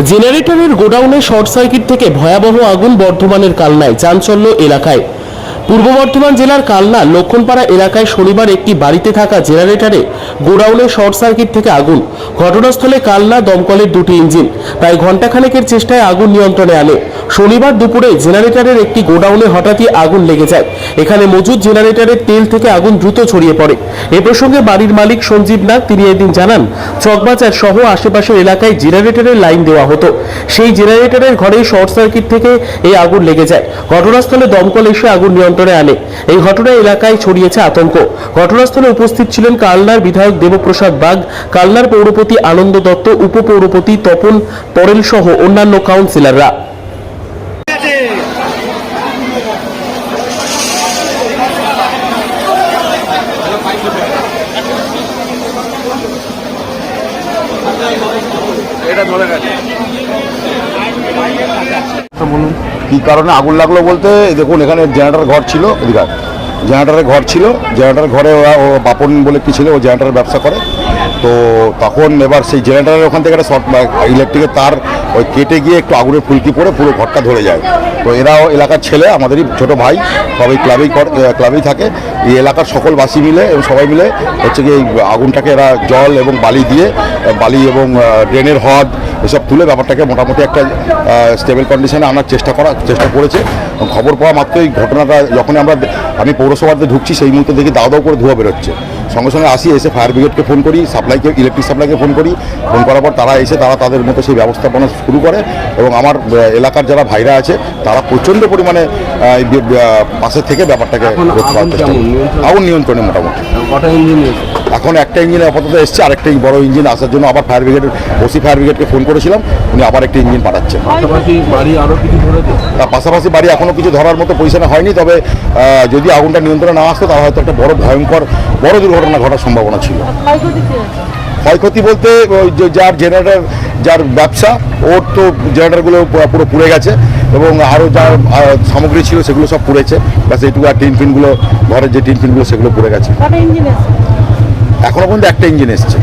জেনারেটরের গোডাউনে short circuit থেকে ভয়াবহ আগুন বর্ধমানের কালনায়, চাঞ্চল্য এলাকায়। পূর্ব বর্ধমান জেলার কালনা লক্ষণপাড়া এলাকায় শনিবার একটি বাড়িতে থাকা জেনারেটরে গোডাউনে শর্ট সার্কিট থেকে আগুন। ঘটনাস্থলে কালনা দমকলের দুটি ইঞ্জিন প্রায় ঘণ্টাখানেকের চেষ্টায় আগুন নিয়ন্ত্রণে আনে। শনিবার দুপুরে জেনারেটরের একটি গোডাউনে হঠাৎই আগুন লেগে যায়। এখানে মজুদ জেনারেটরের তেল থেকে আগুন দ্রুত ছড়িয়ে পড়ে। এ প্রসঙ্গে বাড়ির মালিক সঞ্জীব নাগ তিনি এদিন জানান, চকবাজার সহ আশেপাশের এলাকায় জেনারেটরের লাইন দেওয়া হতো। সেই জেনারেটরের ঘরেই শর্ট সার্কিট থেকে এই আগুন লেগে যায়। ঘটনাস্থলে দমকল এসে আগুন নিয়ন্ত্রণে আনে। এই ঘটনায় এলাকায় ছড়িয়েছে আতঙ্ক। ঘটনাস্থলে উপস্থিত ছিলেন কালনার বিধায়ক দেবপ্রসাদ বাগ, কালনার পৌরপতি আনন্দ দত্ত, উপপৌরপতি তপন পরেল সহ অন্যান্য কাউন্সিলররা। কি কারণে আগুন লাগলো বলতে, দেখুন এখানে জেনারেটর ঘর ছিল, জেনারেটরের ঘর ছিল, জেনারেটর ঘরে ও বাপন বলে কি ছিল, ও জেনারেটরের ব্যবসা করে। তো তখন এবার সেই জেনারেটরের ওখান থেকে একটা শর্ট ইলেকট্রিকের তার ওই কেটে গিয়ে একটু আগুনের ফুলকি পড়ে পুরো ঘরটা ধরে যায়। তো এরাও এলাকার ছেলে, আমাদেরই ছোট ভাই, সবাই ক্লাবেই থাকে। এই এলাকার সকল বাসী মিলে এবং সবাই মিলে হচ্ছে কি এই আগুনটাকে এরা জল এবং বালি এবং ড্রেনের হদ এসব তুলে ব্যাপারটাকে মোটামুটি একটা স্টেবল কন্ডিশনে আনার চেষ্টা করেছে। খবর পাওয়া মাত্রই ঘটনাটা যখন আমি পৌরসভাতে ঢুকছি, সেই মুহূর্তে দেখি দাও করে ধোঁয়া বেরোচ্ছে। সঙ্গে সঙ্গে এসে ফায়ার ব্রিগেডকে ফোন করি, ইলেকট্রিক সাপ্লাইকে ফোন করার পর তারা এসে তাদের মতো সেই ব্যবস্থাপনা শুরু করে। এবং আমার এলাকার যারা ভাইরা আছে তারা প্রচণ্ড পরিমাণে পাশে থেকে ব্যাপারটাকে আগুন নিয়ন্ত্রণে মোটামুটি। এখন একটা ইঞ্জিন আপাতত এসছে, আরেকটা বড় ইঞ্জিন আসার জন্য আবার ফায়ার ব্রিগেডকে ফোন করেছিলাম, উনি আবার একটা ইঞ্জিন পাঠাচ্ছেন। পাশাপাশি বাড়ি এখনো কিছু ধরার মতো পজিশনে হয়নি, তবে যদি আগুনটা নিয়ন্ত্রণে না আসতো তাহলে হয়তো একটা ভয়ঙ্কর বড় দুর্ঘটনা ঘটার সম্ভাবনা ছিল। ক্ষয়ক্ষতি বলতে যার ব্যবসা, ওর তো জেনারেটরগুলো পুরো পুড়ে গেছে এবং আরও যা সামগ্রী ছিল সেগুলো সব পুড়েছে। ব্যাস এইটুকু, আর টিনফিনগুলো, ঘরের যে টিনফিনগুলো সেগুলো পুড়ে গেছে। এখনো পর্যন্ত একটা ইঞ্জিন এসছে।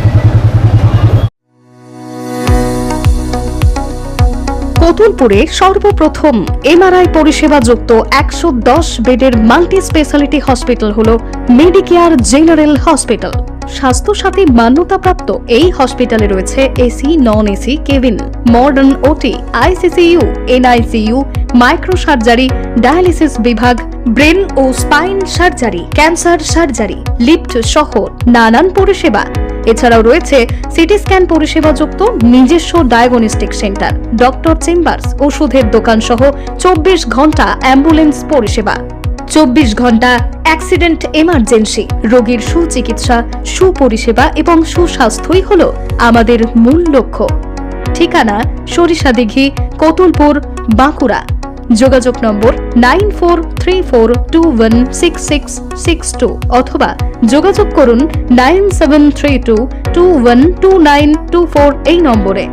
কতুলপুরে সর্বপ্রথম এমআরআই পরিষেবা যুক্ত 110 বেডের মাল্টি স্পেশালিটি হসপিটাল হলো মেডিকেয়ার জেনারেল হসপিটাল। স্বাস্থ্যসাথী মান্যতাপ্রাপ্ত এই হসপিটালে রয়েছে AC, non AC cabin, modern OT, ICCU, NICU, micro surgery, dialysis বিভাগ, ব্রেন ও spine surgery, cancer surgery, lift সহ নানান পরিষেবা। এছাড়াও রয়েছে সিটি স্ক্যান পরিষেবা যুক্ত নিজস্ব ডায়াগনস্টিক সেন্টার, ডক্টর চেম্বার্স, ওষুধের দোকান সহ 24 ঘন্টা অ্যাম্বুলেন্স পরিষেবা। 24 ঘন্টা অ্যাক্সিডেন্ট এমার্জেন্সি, রোগীর সুচিকিৎসা, সুপরিষেবা এবং সুস্বাস্থ্যই হলো আমাদের মূল লক্ষ্য। ঠিকানা সরিষাদিঘি, কতুলপুর, বাঁকুড়া। যোগাযোগ নম্বর 9434216662 অথবা যোগাযোগ করুন 9732212924 এই নম্বরে।